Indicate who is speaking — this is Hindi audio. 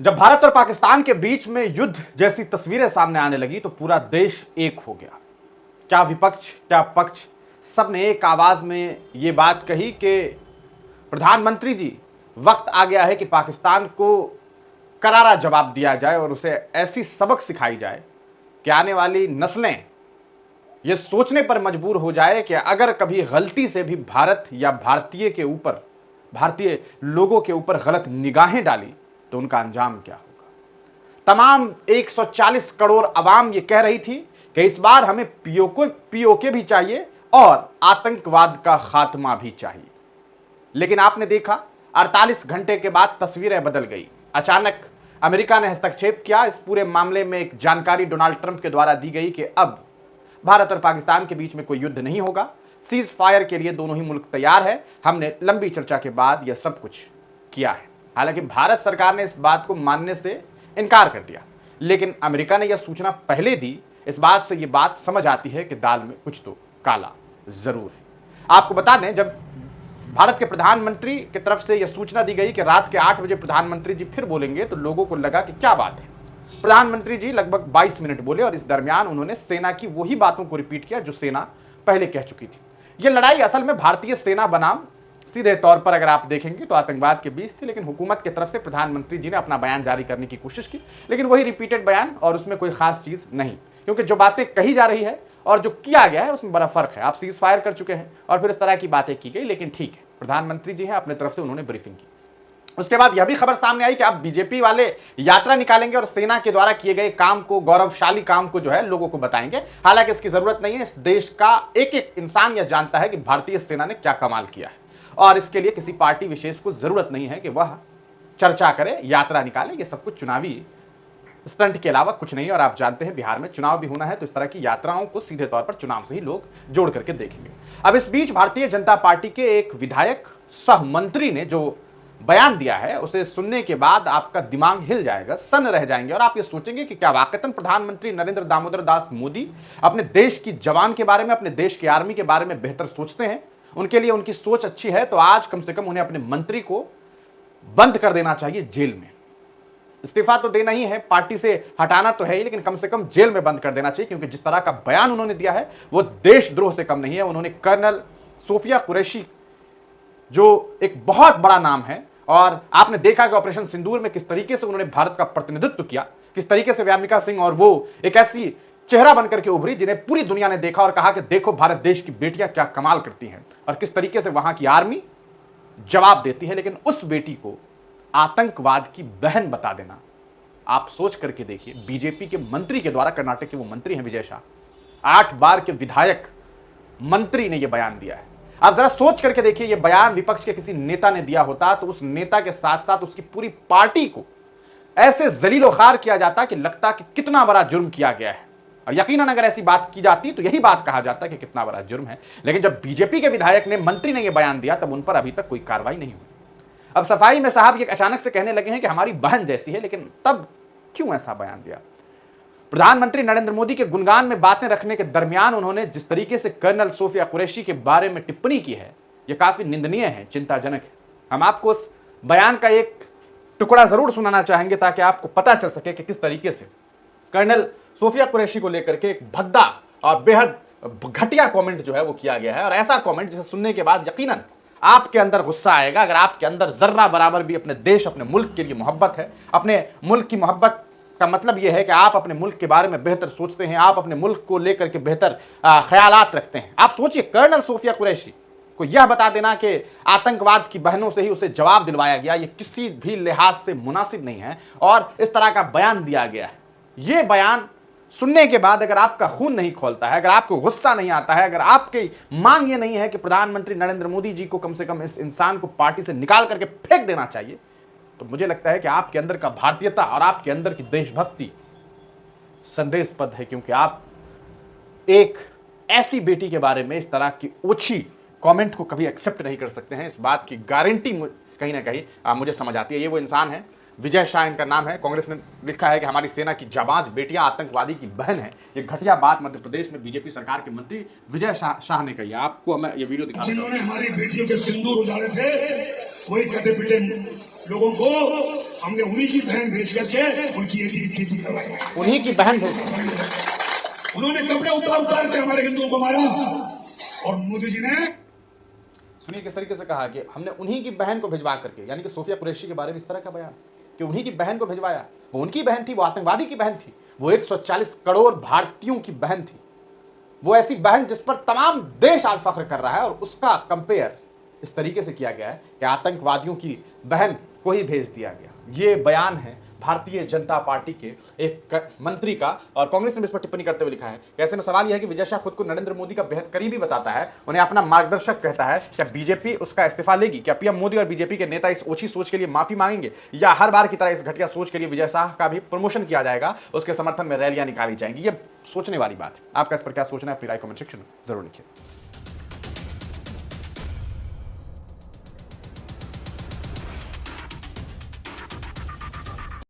Speaker 1: जब भारत और पाकिस्तान के बीच में युद्ध जैसी तस्वीरें सामने आने लगी तो पूरा देश एक हो गया। क्या विपक्ष क्या पक्ष, सबने एक आवाज में ये बात कही कि प्रधानमंत्री जी, वक्त आ गया है कि पाकिस्तान को करारा जवाब दिया जाए और उसे ऐसी सबक सिखाई जाए कि आने वाली नस्लें ये सोचने पर मजबूर हो जाए कि अगर कभी गलती से भी भारत या भारतीय लोगों के ऊपर गलत निगाहें डाली तो उनका अंजाम क्या होगा। तमाम 140 करोड़ अवाम ये कह रही थी कि इस बार हमें पीओके भी चाहिए और आतंकवाद का खात्मा भी चाहिए। लेकिन आपने देखा 48 घंटे के बाद तस्वीरें बदल गई। अचानक अमेरिका ने हस्तक्षेप किया। इस पूरे मामले में एक जानकारी डोनाल्ड ट्रंप के द्वारा दी गई कि अब भारत और पाकिस्तान के बीच में कोई युद्ध नहीं होगा, सीज फायर के लिए दोनों ही मुल्क तैयार है। हमने लंबी चर्चा के बाद यह सब कुछ किया है। हालांकि भारत सरकार ने इस बात को मानने से इनकार कर दिया, लेकिन अमेरिका ने यह सूचना पहले दी। इस बात से यह बात समझ आती है कि दाल में कुछ तो काला जरूर है। आपको बता दें, जब भारत के प्रधानमंत्री की तरफ से यह सूचना दी गई कि रात के 8 बजे प्रधानमंत्री जी फिर बोलेंगे, तो लोगों को लगा कि क्या बात है। प्रधानमंत्री जी लगभग 22 मिनट बोले और इस दरमियान उन्होंने सेना की वही बातों को रिपीट किया जो सेना पहले कह चुकी थी। यह लड़ाई असल में भारतीय सेना बनाम सीधे तौर पर अगर आप देखेंगे तो आतंकवाद के बीच थी, लेकिन हुकूमत की तरफ से प्रधानमंत्री जी ने अपना बयान जारी करने की कोशिश की, लेकिन वही रिपीटेड बयान और उसमें कोई खास चीज नहीं, क्योंकि जो बातें कही जा रही है और जो किया गया है उसमें बड़ा फर्क है। आप सीज फायर कर चुके हैं और फिर इस तरह की बातें की गई, लेकिन ठीक है, प्रधानमंत्री जी हैं, अपने तरफ से उन्होंने ब्रीफिंग की। उसके बाद यह भी खबर सामने आई कि अब बीजेपी वाले यात्रा निकालेंगे और सेना के द्वारा किए गए काम को, गौरवशाली काम को जो है लोगों को बताएंगे। हालांकि इसकी जरूरत नहीं है। इस देश का एक एक इंसान यह जानता है कि भारतीय सेना ने क्या कमाल किया है और इसके लिए किसी पार्टी विशेष को जरूरत नहीं है कि वह चर्चा करे, यात्रा निकाले। ये सब कुछ चुनावी स्टंट के अलावा कुछ नहीं है। और आप जानते हैं बिहार में चुनाव भी होना है, तो इस तरह की यात्राओं को सीधे तौर पर चुनाव से ही लोग जोड़ करके देखेंगे। अब इस बीच भारतीय जनता पार्टी के एक विधायक सह मंत्री ने जो बयान दिया है, उसे सुनने के बाद आपका दिमाग हिल जाएगा, सन्न रह जाएंगे और आप ये सोचेंगे कि क्या वाकईतन प्रधानमंत्री नरेंद्र दामोदर दास मोदी अपने देश की जवान के बारे में, अपने देश की आर्मी के बारे में बेहतर सोचते हैं। उनके लिए उनकी सोच अच्छी है तो आज कम से कम उन्हें अपने मंत्री को बंद कर देना चाहिए जेल में। इस्तीफा तो देना ही है, पार्टी से हटाना तो है ही, लेकिन कम से कम जेल में बंद कर देना चाहिए, क्योंकि जिस तरह का बयान उन्होंने दिया है वो देशद्रोह से कम नहीं है। उन्होंने कर्नल सोफिया कुरैशी, जो एक बहुत बड़ा नाम है, और आपने देखा कि ऑपरेशन सिंदूर में किस तरीके से उन्होंने भारत का प्रतिनिधित्व किया, किस तरीके से व्यामिका सिंह और वो एक ऐसी चेहरा बनकर के उभरी जिन्हें पूरी दुनिया ने देखा और कहा कि देखो भारत देश की बेटियां क्या कमाल करती हैं और किस तरीके से वहां की आर्मी जवाब देती है। लेकिन उस बेटी को आतंकवाद की बहन बता देना, आप सोच करके देखिए। बीजेपी के मंत्री के द्वारा, कर्नाटक के वो मंत्री हैं विजय शाह, 8 बार के विधायक मंत्री ने यह बयान दिया है। आप जरा सोच करके देखिए, यह बयान विपक्ष के किसी नेता ने दिया होता तो उस नेता के साथ साथ उसकी पूरी पार्टी को ऐसे जलीलो खार किया जाता कि लगता कि कितना बड़ा जुर्म किया गया है। और यकीनन अगर ऐसी बात की जाती तो यही बात कहा जाता कि कितना बड़ा जुर्म है। लेकिन जब बीजेपी के विधायक ने, मंत्री ने यह बयान दिया, तब उन पर अभी तक कोई कार्रवाई नहीं हुई। अब सफाई में साहब ये अचानक से कहने लगे हैं कि हमारी बहन जैसी है, लेकिन तब क्यों ऐसा बयान दिया? प्रधानमंत्री नरेंद्र मोदी के गुणगान में बातें रखने के दरमियान उन्होंने जिस तरीके से कर्नल सोफिया कुरैशी के बारे में टिप्पणी की है, यह काफी निंदनीय है, चिंताजनक है। हम आपको उस बयान का एक टुकड़ा जरूर सुनाना चाहेंगे ताकि आपको पता चल सके कि किस तरीके से कर्नल सोफिया कुरैशी को लेकर के एक भद्दा और बेहद घटिया कमेंट जो है वो किया गया है। और ऐसा कमेंट जिसे सुनने के बाद यकीनन आपके अंदर गुस्सा आएगा। अगर आपके अंदर जर्रा बराबर भी अपने देश, अपने मुल्क के लिए मोहब्बत है, अपने मुल्क की मोहब्बत का मतलब यह है कि आप अपने मुल्क के बारे में बेहतर सोचते हैं, आप अपने मुल्क को लेकर के बेहतर ख्यालात रखते हैं। आप सोचिए, कर्नल सोफिया कुरैशी को यह बता देना कि आतंकवाद की बहनों से ही उसे जवाब दिलवाया गया, यह किसी भी लिहाज से मुनासिब नहीं है और इस तरह का बयान दिया गया है। यह बयान सुनने के बाद अगर आपका खून नहीं खोलता है, अगर आपको गुस्सा नहीं आता है, अगर आपकी मांग ये नहीं है कि प्रधानमंत्री नरेंद्र मोदी जी को कम से कम इस इंसान को पार्टी से निकाल करके फेंक देना चाहिए, तो मुझे लगता है कि आपके अंदर का भारतीयता और आपके अंदर की देशभक्ति संदेशपद है। क्योंकि आप एक ऐसी बेटी के बारे में इस तरह की ओछी कमेंट को कभी एक्सेप्ट नहीं कर सकते हैं। इस बात की गारंटी कहीं ना कहीं मुझे समझ आती है। ये वो इंसान है, विजय शाह इनका नाम है। कांग्रेस ने लिखा है कि हमारी सेना की जाबाज बेटियां आतंकवादी की बहन है। ये घटिया बात मध्य प्रदेश में बीजेपी सरकार के मंत्री विजय शाह ने कही है। आपको मैं ये वीडियो दिखा,
Speaker 2: जिन्होंने हमारी बेटियों के सिंदूर उजाड़े थे, वही कहते पीटे लोगों को हमने उन्हीं की बहन भेज करके उनकी ऐसी खेती करवाई।
Speaker 1: उन्हीं की बहन भेज,
Speaker 2: उन्होंने कपड़े उतार के हमारे हिंदुओं को मारा। और मोदी जी ने,
Speaker 1: सुनिए किस तरीके से कहा कि हमने उन्हीं की बहन को भिजवा करके, यानी कि सोफिया कुरैशी के बारे में इस तरह का बयान कि उन्हीं की बहन को भिजवाया। वो उनकी बहन थी, वो आतंकवादी की बहन थी, वो 140 करोड़ भारतीयों की बहन थी, वो ऐसी बहन जिस पर तमाम देश आज फख्र कर रहा है, और उसका कंपेयर इस तरीके से किया गया है कि आतंकवादियों की बहन को ही भेज दिया गया। ये बयान है भारतीय जनता पार्टी के एक मंत्री का, और कांग्रेस ने इस पर टिप्पणी करते हुए लिखा है कि ऐसे में सवाल यह है कि विजय शाह खुद को नरेंद्र मोदी का बेहद करीबी बताता है, उन्हें अपना मार्गदर्शक कहता है। क्या बीजेपी उसका इस्तीफा लेगी? क्या पीएम मोदी और बीजेपी के नेता इस ओछी सोच के लिए माफी मांगेंगे, या हर बार की तरह इस घटिया सोच के लिए विजय शाह का भी प्रमोशन किया जाएगा, उसके समर्थन में रैलियां निकाली जाएंगी? ये सोचने वाली बात है। आपका इस पर क्या सोचना है? अपनी राय कमेंट सेक्शन में जरूर लिखिए।